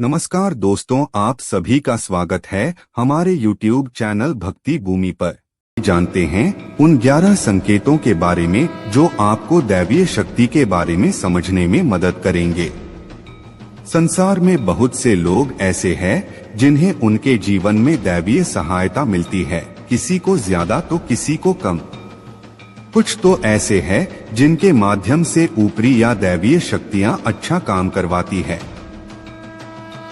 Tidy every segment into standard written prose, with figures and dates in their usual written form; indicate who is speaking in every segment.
Speaker 1: नमस्कार दोस्तों, आप सभी का स्वागत है हमारे YouTube चैनल भक्ति भूमि पर। जानते हैं उन 11 संकेतों के बारे में जो आपको दैवीय शक्ति के बारे में समझने में मदद करेंगे। संसार में बहुत से लोग ऐसे हैं जिन्हें उनके जीवन में दैवीय सहायता मिलती है, किसी को ज्यादा तो किसी को कम। कुछ तो ऐसे हैं जिनके माध्यम से ऊपरी या दैवीय शक्तियां अच्छा काम करवाती है।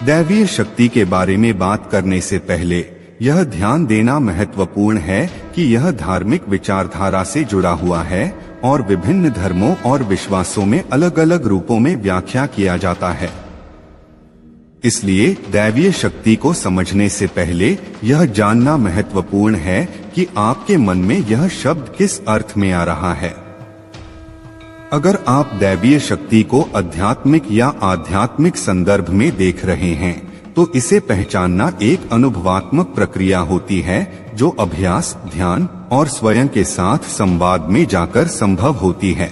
Speaker 1: दैवीय शक्ति के बारे में बात करने से पहले यह ध्यान देना महत्वपूर्ण है कि यह धार्मिक विचारधारा से जुड़ा हुआ है और विभिन्न धर्मों और विश्वासों में अलग अलग रूपों में व्याख्या किया जाता है। इसलिए दैवीय शक्ति को समझने से पहले यह जानना महत्वपूर्ण है कि आपके मन में यह शब्द किस अर्थ में आ रहा है। अगर आप दैवीय शक्ति को आध्यात्मिक या आध्यात्मिक संदर्भ में देख रहे हैं तो इसे पहचानना एक अनुभवात्मक प्रक्रिया होती है जो अभ्यास, ध्यान और स्वयं के साथ संवाद में जाकर संभव होती है।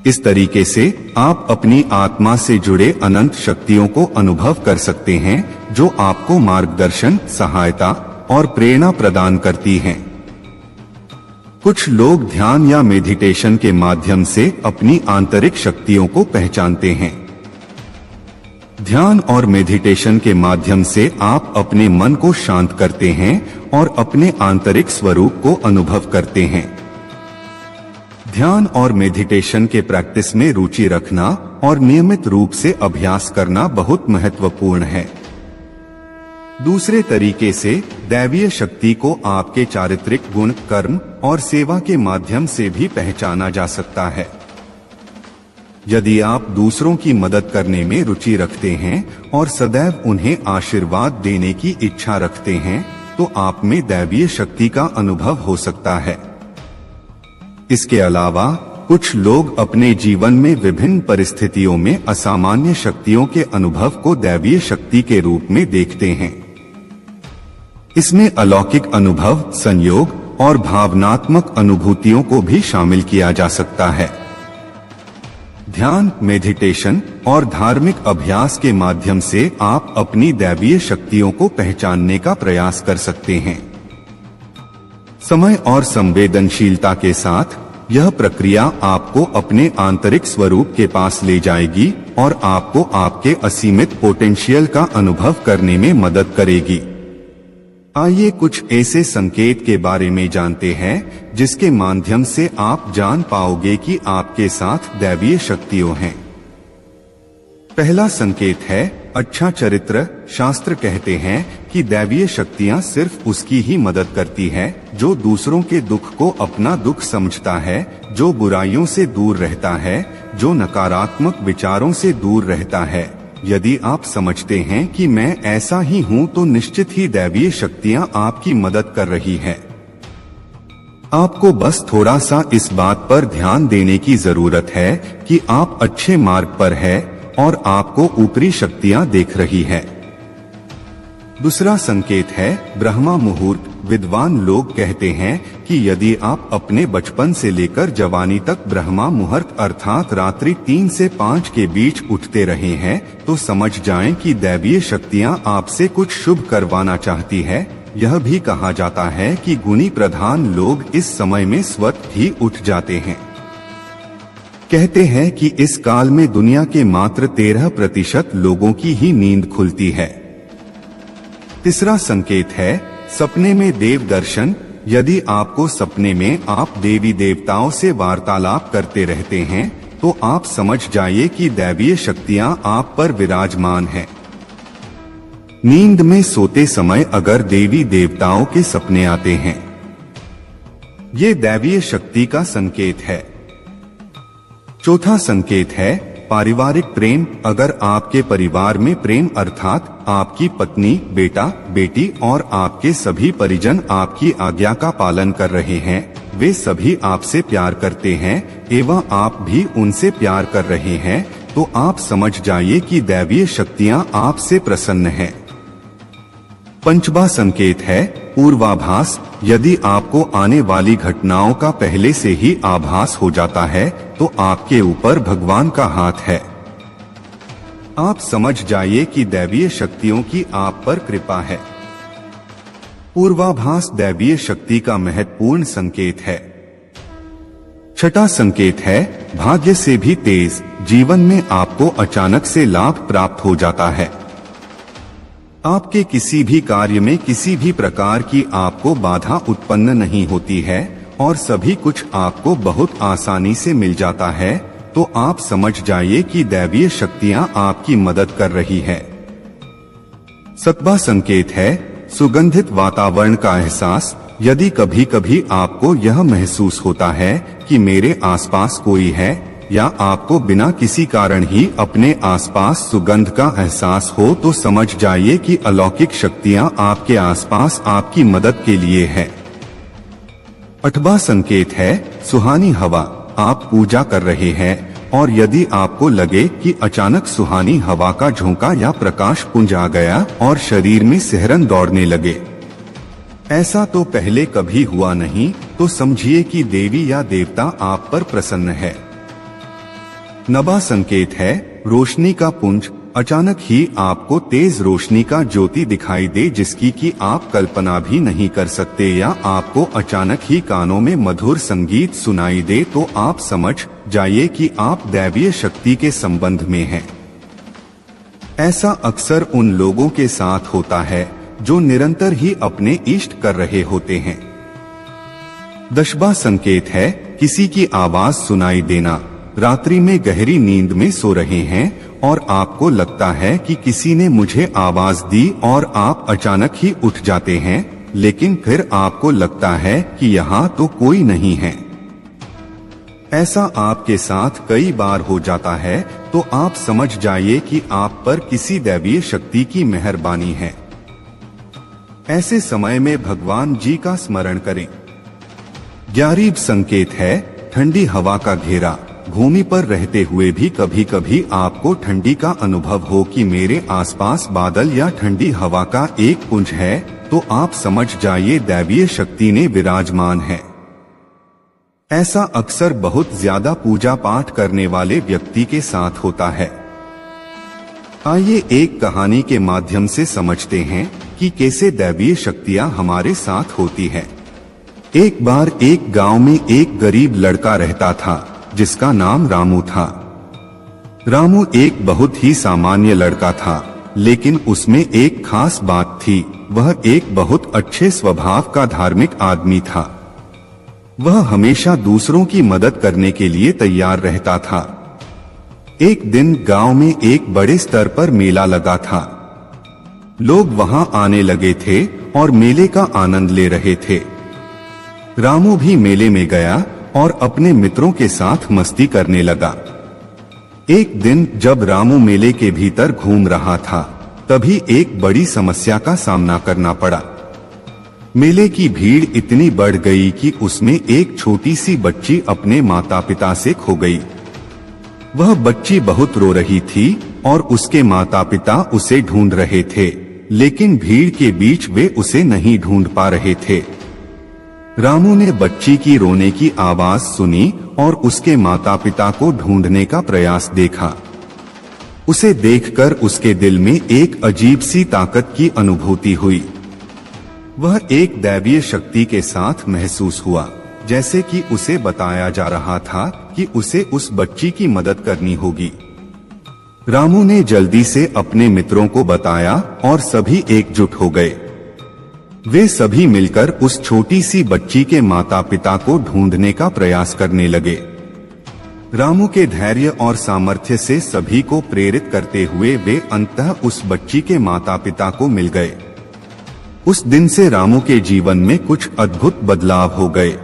Speaker 1: इस तरीके से आप अपनी आत्मा से जुड़े अनंत शक्तियों को अनुभव कर सकते हैं जो आपको मार्गदर्शन, सहायता और प्रेरणा प्रदान करती हैं। कुछ लोग ध्यान या मेडिटेशन के माध्यम से अपनी आंतरिक शक्तियों को पहचानते हैं। ध्यान और मेडिटेशन के माध्यम से आप अपने मन को शांत करते हैं और अपने आंतरिक स्वरूप को अनुभव करते हैं। ध्यान और मेडिटेशन के प्रैक्टिस में रुचि रखना और नियमित रूप से अभ्यास करना बहुत महत्वपूर्ण है। दूसरे तरीके से दैवीय शक्ति को आपके चारित्रिक गुण, कर्म और सेवा के माध्यम से भी पहचाना जा सकता है। यदि आप दूसरों की मदद करने में रुचि रखते हैं और सदैव उन्हें आशीर्वाद देने की इच्छा रखते हैं तो आप में दैवीय शक्ति का अनुभव हो सकता है। इसके अलावा कुछ लोग अपने जीवन में विभिन्न परिस्थितियों में असामान्य शक्तियों के अनुभव को दैवीय शक्ति के रूप में देखते हैं। इसमें अलौकिक अनुभव, संयोग और भावनात्मक अनुभूतियों को भी शामिल किया जा सकता है। ध्यान, मेडिटेशन और धार्मिक अभ्यास के माध्यम से आप अपनी दैवीय शक्तियों को पहचानने का प्रयास कर सकते हैं। समय और संवेदनशीलता के साथ यह प्रक्रिया आपको अपने आंतरिक स्वरूप के पास ले जाएगी और आपको आपके असीमित पोटेंशियल का अनुभव करने में मदद करेगी। आइए कुछ ऐसे संकेत के बारे में जानते हैं जिसके माध्यम से आप जान पाओगे कि आपके साथ दैवीय शक्तियां हैं। पहला संकेत है अच्छा चरित्र। शास्त्र कहते हैं कि दैवीय शक्तियां सिर्फ उसकी ही मदद करती है जो दूसरों के दुख को अपना दुख समझता है, जो बुराइयों से दूर रहता है, जो नकारात्मक विचारों से दूर रहता है। यदि आप समझते हैं कि मैं ऐसा ही हूं तो निश्चित ही दैवीय शक्तियां आपकी मदद कर रही है। आपको बस थोड़ा सा इस बात पर ध्यान देने की जरूरत है कि आप अच्छे मार्ग पर हैं और आपको ऊपरी शक्तियां देख रही है। दूसरा संकेत है ब्रह्मा मुहूर्त। विद्वान लोग कहते हैं कि यदि आप अपने बचपन से लेकर जवानी तक ब्रह्मा मुहूर्त अर्थात रात्रि 3 से 5 के बीच उठते रहे हैं तो समझ जाएं कि दैवीय शक्तियां आपसे कुछ शुभ करवाना चाहती है। यह भी कहा जाता है कि गुणी प्रधान लोग इस समय में स्वतः ही उठ जाते हैं। कहते हैं कि इस काल में दुनिया के मात्र 13% लोगों की ही नींद खुलती है। तीसरा संकेत है सपने में देव दर्शन। यदि आपको सपने में आप देवी देवताओं से वार्तालाप करते रहते हैं तो आप समझ जाइए कि दैवीय शक्तियां आप पर विराजमान हैं। नींद में सोते समय अगर देवी देवताओं के सपने आते हैं, ये दैवीय शक्ति का संकेत है। चौथा संकेत है पारिवारिक प्रेम। अगर आपके परिवार में प्रेम अर्थात आपकी पत्नी, बेटा, बेटी और आपके सभी परिजन आपकी आज्ञा का पालन कर रहे हैं, वे सभी आपसे प्यार करते हैं एवं आप भी उनसे प्यार कर रहे हैं, तो आप समझ जाइए कि दैवीय शक्तियां आपसे प्रसन्न हैं। पंचवां संकेत है पूर्वाभास। यदि आपको आने वाली घटनाओं का पहले से ही आभास हो जाता है तो आपके ऊपर भगवान का हाथ है। आप समझ जाइए कि दैवीय शक्तियों की आप पर कृपा है। पूर्वाभास दैवीय शक्ति का महत्वपूर्ण संकेत है। छठा संकेत है, भाग्य से भी तेज जीवन में आपको अचानक से लाभ प्राप्त हो जाता है। आपके किसी भी कार्य में किसी भी प्रकार की आपको बाधा उत्पन्न नहीं होती है और सभी कुछ आपको बहुत आसानी से मिल जाता है, तो आप समझ जाइए कि दैवीय शक्तियां आपकी मदद कर रही है। सातवां संकेत है, सुगंधित वातावरण का एहसास। यदि कभी कभी आपको यह महसूस होता है कि मेरे आसपास कोई है, या आपको बिना किसी कारण ही अपने आसपास सुगंध का एहसास हो, तो समझ जाइए कि अलौकिक शक्तियां आपके आसपास आपकी मदद के लिए है। आठवां संकेत है, सुहानी हवा। आप पूजा कर रहे हैं और यदि आपको लगे कि अचानक सुहानी हवा का झोंका या प्रकाश पुंज आ गया और शरीर में सिहरन दौड़ने लगे, ऐसा तो पहले कभी हुआ नहीं, तो समझिए कि देवी या देवता आप पर प्रसन्न है। नवा संकेत है, रोशनी का पुंज। अचानक ही आपको तेज रोशनी का ज्योति दिखाई दे जिसकी कि आप कल्पना भी नहीं कर सकते, या आपको अचानक ही कानों में मधुर संगीत सुनाई दे, तो आप समझ जाइए कि आप दैवीय शक्ति के संबंध में हैं। ऐसा अक्सर उन लोगों के साथ होता है जो निरंतर ही अपने इष्ट कर रहे होते हैं। 10वां संकेत है, किसी की आवाज सुनाई देना। रात्रि में गहरी नींद में सो रहे हैं और आपको लगता है कि किसी ने मुझे आवाज दी और आप अचानक ही उठ जाते हैं, लेकिन फिर आपको लगता है कि यहाँ तो कोई नहीं है। ऐसा आपके साथ कई बार हो जाता है, तो आप समझ जाइए कि आप पर किसी दैवीय शक्ति की मेहरबानी है। ऐसे समय में भगवान जी का स्मरण करें। 11वां संकेत है, ठंडी हवा का घेरा। भूमि पर रहते हुए भी कभी कभी आपको ठंडी का अनुभव हो कि मेरे आसपास बादल या ठंडी हवा का एक पुंज है, तो आप समझ जाइए दैवीय शक्ति ने विराजमान है। ऐसा अक्सर बहुत ज्यादा पूजा पाठ करने वाले व्यक्ति के साथ होता है। आइए एक कहानी के माध्यम से समझते हैं कि कैसे दैवीय शक्तियां हमारे साथ होती है। एक बार एक गांव में एक गरीब लड़का रहता था जिसका नाम रामू था। रामू एक बहुत ही सामान्य लड़का था, लेकिन उसमें एक खास बात थी। वह एक बहुत अच्छे स्वभाव का धार्मिक आदमी था। वह हमेशा दूसरों की मदद करने के लिए तैयार रहता था। एक दिन गांव में एक बड़े स्तर पर मेला लगा था। लोग वहां आने लगे थे और मेले का आनंद ले रहे थे। रामू भी मेले में गया और अपने मित्रों के साथ मस्ती करने लगा। एक दिन जब रामू मेले के भीतर घूम रहा था, तभी एक बड़ी समस्या का सामना करना पड़ा। मेले की भीड़ इतनी बढ़ गई कि उसमें एक छोटी सी बच्ची अपने माता पिता से खो गई। वह बच्ची बहुत रो रही थी और उसके माता पिता उसे ढूंढ रहे थे, लेकिन भीड़ के बीच वे उसे नहीं ढूंढ पा रहे थे। रामू ने बच्ची की रोने की आवाज सुनी और उसके माता पिता को ढूंढने का प्रयास देखा। उसे देखकर उसके दिल में एक अजीब सी ताकत की अनुभूति हुई। वह एक दैवीय शक्ति के साथ महसूस हुआ, जैसे कि उसे बताया जा रहा था कि उसे उस बच्ची की मदद करनी होगी। रामू ने जल्दी से अपने मित्रों को बताया और सभी एकजुट हो गए। वे सभी मिलकर उस छोटी सी बच्ची के माता पिता को ढूंढने का प्रयास करने लगे। रामू के धैर्य और सामर्थ्य से सभी को प्रेरित करते हुए वे अंततः उस बच्ची के माता पिता को मिल गए। उस दिन से रामू के जीवन में कुछ अद्भुत बदलाव हो गए।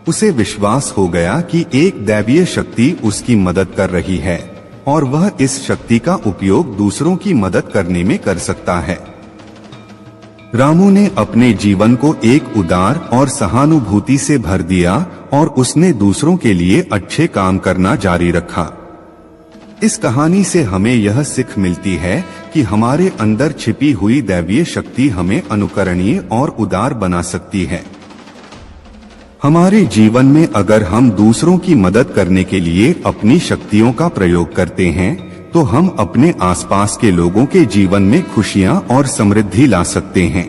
Speaker 1: उसे विश्वास हो गया कि एक दैवीय शक्ति उसकी मदद कर रही है और वह इस शक्ति का उपयोग दूसरों की मदद करने में कर सकता है। रामू ने अपने जीवन को एक उदार और सहानुभूति से भर दिया और उसने दूसरों के लिए अच्छे काम करना जारी रखा। इस कहानी से हमें यह सीख मिलती है कि हमारे अंदर छिपी हुई दैवीय शक्ति हमें अनुकरणीय और उदार बना सकती है। हमारे जीवन में अगर हम दूसरों की मदद करने के लिए अपनी शक्तियों का प्रयोग करते हैं, तो हम अपने आसपास के लोगों के जीवन में खुशियां और समृद्धि ला सकते हैं।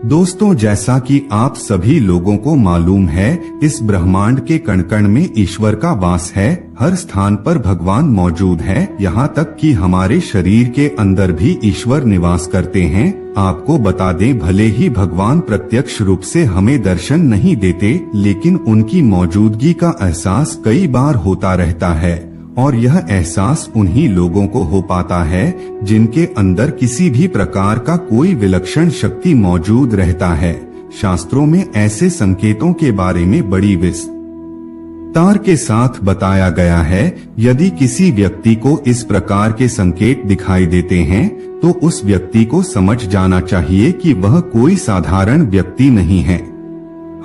Speaker 1: दोस्तों, जैसा कि आप सभी लोगों को मालूम है, इस ब्रह्मांड के कण कण में ईश्वर का वास है। हर स्थान पर भगवान मौजूद है, यहाँ तक कि हमारे शरीर के अंदर भी ईश्वर निवास करते हैं। आपको बता दें, भले ही भगवान प्रत्यक्ष रूप से हमें दर्शन नहीं देते, लेकिन उनकी मौजूदगी का एहसास कई बार होता रहता है, और यह एहसास उन्हीं लोगों को हो पाता है जिनके अंदर किसी भी प्रकार का कोई विलक्षण शक्ति मौजूद रहता है। शास्त्रों में ऐसे संकेतों के बारे में बड़ी विस्तार के साथ बताया गया है। यदि किसी व्यक्ति को इस प्रकार के संकेत दिखाई देते हैं, तो उस व्यक्ति को समझ जाना चाहिए कि वह कोई साधारण व्यक्ति नहीं है।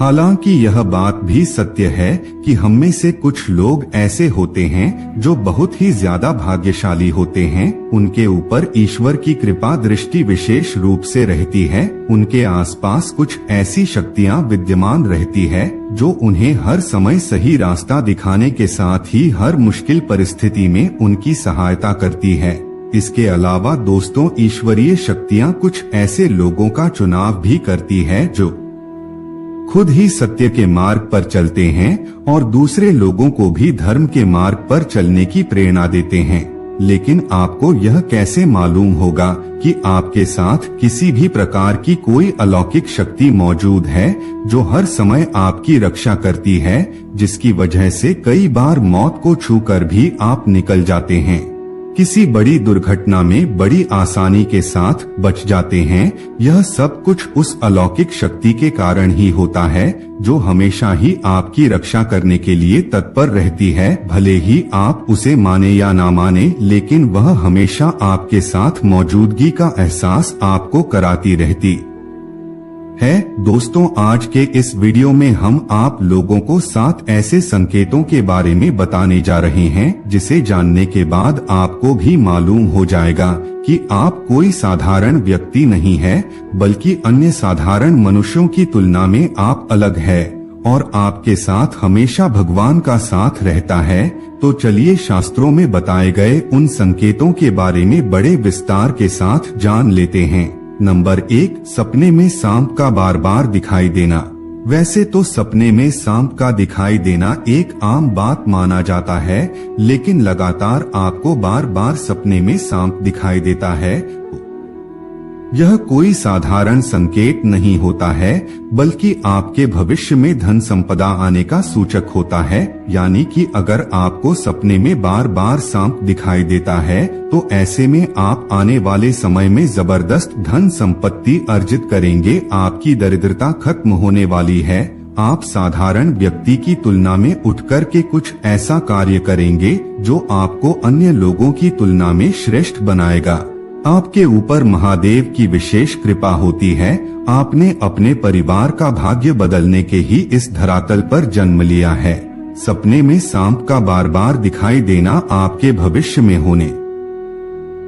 Speaker 1: हालांकि यह बात भी सत्य है कि हम में से कुछ लोग ऐसे होते हैं जो बहुत ही ज्यादा भाग्यशाली होते हैं। उनके ऊपर ईश्वर की कृपा दृष्टि विशेष रूप से रहती है। उनके आसपास कुछ ऐसी शक्तियां विद्यमान रहती है जो उन्हें हर समय सही रास्ता दिखाने के साथ ही हर मुश्किल परिस्थिति में उनकी सहायता करती है। इसके अलावा दोस्तों, ईश्वरीय शक्तियां कुछ ऐसे लोगों का चुनाव भी करती है जो खुद ही सत्य के मार्ग पर चलते हैं और दूसरे लोगों को भी धर्म के मार्ग पर चलने की प्रेरणा देते हैं। लेकिन आपको यह कैसे मालूम होगा कि आपके साथ किसी भी प्रकार की कोई अलौकिक शक्ति मौजूद है जो हर समय आपकी रक्षा करती है, जिसकी वजह से कई बार मौत को छूकर भी आप निकल जाते हैं, किसी बड़ी दुर्घटना में बड़ी आसानी के साथ बच जाते हैं। यह सब कुछ उस अलौकिक शक्ति के कारण ही होता है जो हमेशा ही आपकी रक्षा करने के लिए तत्पर रहती है। भले ही आप उसे माने या ना माने, लेकिन वह हमेशा आपके साथ मौजूदगी का एहसास आपको कराती रहती है। दोस्तों, आज के इस वीडियो में हम आप लोगों को 7 ऐसे संकेतों के बारे में बताने जा रहे हैं, जिसे जानने के बाद आपको भी मालूम हो जाएगा कि आप कोई साधारण व्यक्ति नहीं है, बल्कि अन्य साधारण मनुष्यों की तुलना में आप अलग है और आपके साथ हमेशा भगवान का साथ रहता है। तो चलिए शास्त्रों में बताए गए उन संकेतों के बारे में बड़े विस्तार के साथ जान लेते हैं। नंबर 1, सपने में सांप का बार बार दिखाई देना। वैसे तो सपने में सांप का दिखाई देना एक आम बात माना जाता है, लेकिन लगातार आपको बार बार सपने में सांप दिखाई देता है, यह कोई साधारण संकेत नहीं होता है, बल्कि आपके भविष्य में धन संपदा आने का सूचक होता है। यानी कि अगर आपको सपने में बार बार सांप दिखाई देता है, तो ऐसे में आप आने वाले समय में जबरदस्त धन संपत्ति अर्जित करेंगे। आपकी दरिद्रता खत्म होने वाली है। आप साधारण व्यक्ति की तुलना में उठकर के कुछ ऐसा कार्य करेंगे जो आपको अन्य लोगों की तुलना में श्रेष्ठ बनाएगा। आपके ऊपर महादेव की विशेष कृपा होती है। आपने अपने परिवार का भाग्य बदलने के ही इस धरातल पर जन्म लिया है। सपने में सांप का बार बार दिखाई देना आपके भविष्य में होने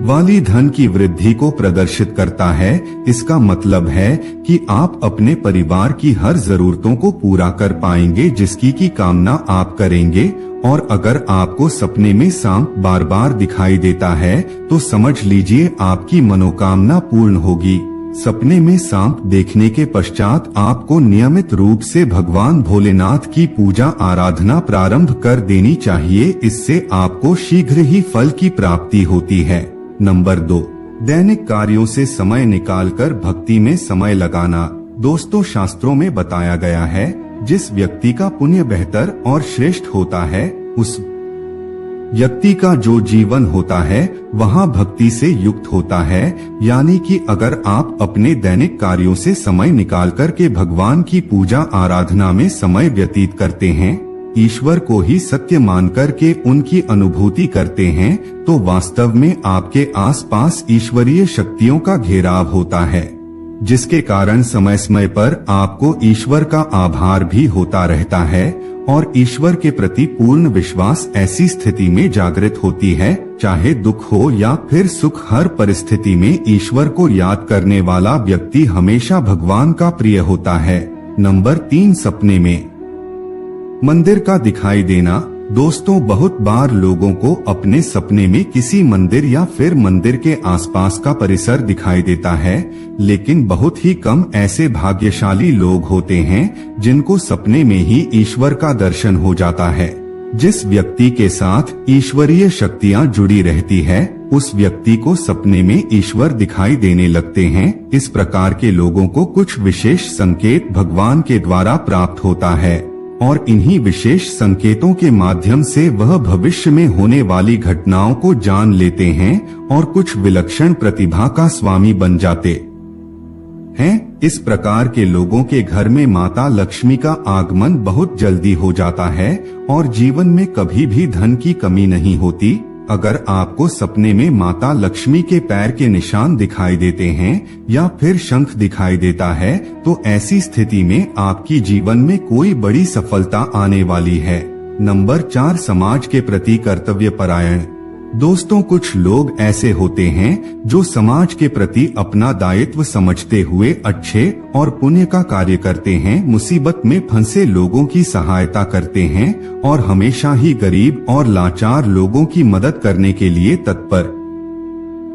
Speaker 1: वाली धन की वृद्धि को प्रदर्शित करता है। इसका मतलब है कि आप अपने परिवार की हर जरूरतों को पूरा कर पाएंगे, जिसकी की कामना आप करेंगे। और अगर आपको सपने में सांप बार बार दिखाई देता है, तो समझ लीजिए आपकी मनोकामना पूर्ण होगी। सपने में सांप देखने के पश्चात आपको नियमित रूप से भगवान भोलेनाथ की पूजा आराधना प्रारंभ कर देनी चाहिए। इससे आपको शीघ्र ही फल की प्राप्ति होती है। नंबर 2, दैनिक कार्यों से समय निकालकर भक्ति में समय लगाना। दोस्तों, शास्त्रों में बताया गया है, जिस व्यक्ति का पुण्य बेहतर और श्रेष्ठ होता है, उस व्यक्ति का जो जीवन होता है वहाँ भक्ति से युक्त होता है। यानी कि अगर आप अपने दैनिक कार्यों से समय निकाल कर के भगवान की पूजा आराधना में समय व्यतीत करते हैं, ईश्वर को ही सत्य मानकर के उनकी अनुभूति करते हैं, तो वास्तव में आपके आसपास ईश्वरीय शक्तियों का घेराव होता है, जिसके कारण समय समय पर आपको ईश्वर का आभार भी होता रहता है और ईश्वर के प्रति पूर्ण विश्वास ऐसी स्थिति में जागृत होती है। चाहे दुख हो या फिर सुख, हर परिस्थिति में ईश्वर को याद करने वाला व्यक्ति हमेशा भगवान का प्रिय होता है। नंबर 3, सपने में मंदिर का दिखाई देना। दोस्तों, बहुत बार लोगों को अपने सपने में किसी मंदिर या फिर मंदिर के आसपास का परिसर दिखाई देता है, लेकिन बहुत ही कम ऐसे भाग्यशाली लोग होते हैं जिनको सपने में ही ईश्वर का दर्शन हो जाता है। जिस व्यक्ति के साथ ईश्वरीय शक्तियां जुड़ी रहती है, उस व्यक्ति को सपने में ईश्वर दिखाई देने लगते हैं। इस प्रकार के लोगों को कुछ विशेष संकेत भगवान के द्वारा प्राप्त होता है और इन्हीं विशेष संकेतों के माध्यम से वह भविष्य में होने वाली घटनाओं को जान लेते हैं और कुछ विलक्षण प्रतिभा का स्वामी बन जाते हैं। इस प्रकार के लोगों के घर में माता लक्ष्मी का आगमन बहुत जल्दी हो जाता है और जीवन में कभी भी धन की कमी नहीं होती। अगर आपको सपने में माता लक्ष्मी के पैर के निशान दिखाई देते हैं या फिर शंख दिखाई देता है, तो ऐसी स्थिति में आपकी जीवन में कोई बड़ी सफलता आने वाली है। नंबर 4, समाज के प्रति कर्तव्य परायण। दोस्तों, कुछ लोग ऐसे होते हैं जो समाज के प्रति अपना दायित्व समझते हुए अच्छे और पुण्य का कार्य करते हैं, मुसीबत में फंसे लोगों की सहायता करते हैं और हमेशा ही गरीब और लाचार लोगों की मदद करने के लिए तत्पर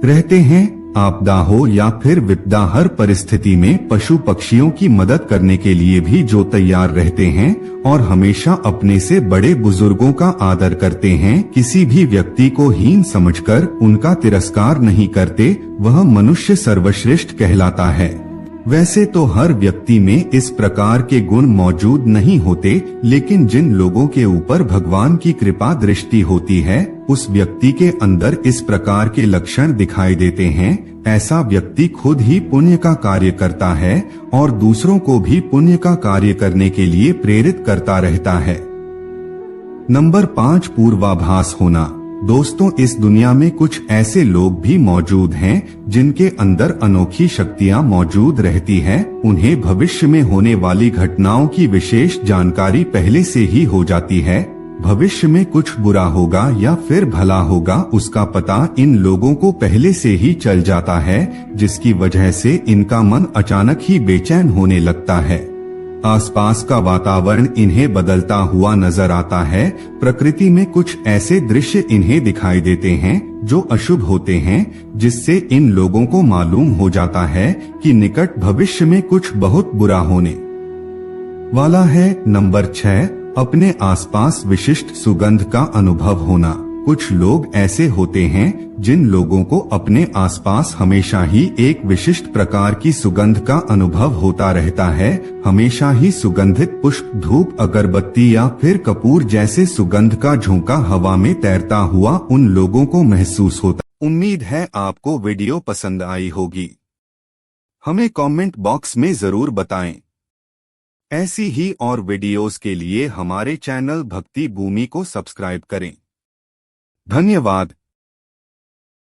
Speaker 1: रहते हैं। आपदा हो या फिर विपदा, हर परिस्थिति में पशु पक्षियों की मदद करने के लिए भी जो तैयार रहते हैं और हमेशा अपने से बड़े बुजुर्गों का आदर करते हैं, किसी भी व्यक्ति को हीन समझकर उनका तिरस्कार नहीं करते, वह मनुष्य सर्वश्रेष्ठ कहलाता है। वैसे तो हर व्यक्ति में इस प्रकार के गुण मौजूद नहीं होते, लेकिन जिन लोगों के ऊपर भगवान की कृपा दृष्टि होती है, उस व्यक्ति के अंदर इस प्रकार के लक्षण दिखाई देते हैं। ऐसा व्यक्ति खुद ही पुण्य का कार्य करता है और दूसरों को भी पुण्य का कार्य करने के लिए प्रेरित करता रहता है। नंबर 5, पूर्वाभास होना। दोस्तों, इस दुनिया में कुछ ऐसे लोग भी मौजूद हैं जिनके अंदर अनोखी शक्तियां मौजूद रहती हैं। उन्हें भविष्य में होने वाली घटनाओं की विशेष जानकारी पहले से ही हो जाती है। भविष्य में कुछ बुरा होगा या फिर भला होगा, उसका पता इन लोगों को पहले से ही चल जाता है, जिसकी वजह से इनका मन अचानक ही बेचैन होने लगता है। आसपास का वातावरण इन्हें बदलता हुआ नजर आता है। प्रकृति में कुछ ऐसे दृश्य इन्हें दिखाई देते हैं जो अशुभ होते हैं, जिससे इन लोगों को मालूम हो जाता है कि निकट भविष्य में कुछ बहुत बुरा होने वाला है। नंबर 6, अपने आसपास विशिष्ट सुगंध का अनुभव होना। कुछ लोग ऐसे होते हैं जिन लोगों को अपने आसपास हमेशा ही एक विशिष्ट प्रकार की सुगंध का अनुभव होता रहता है। हमेशा ही सुगंधित पुष्प, धूप, अगरबत्ती या फिर कपूर जैसे सुगंध का झोंका हवा में तैरता हुआ उन लोगों को महसूस होता। उम्मीद है आपको वीडियो पसंद आई होगी। हमें कमेंट बॉक्स में जरूर बताएं। ऐसी ही और वीडियोस के लिए हमारे चैनल भक्ति भूमि को सब्सक्राइब करें। धन्यवाद।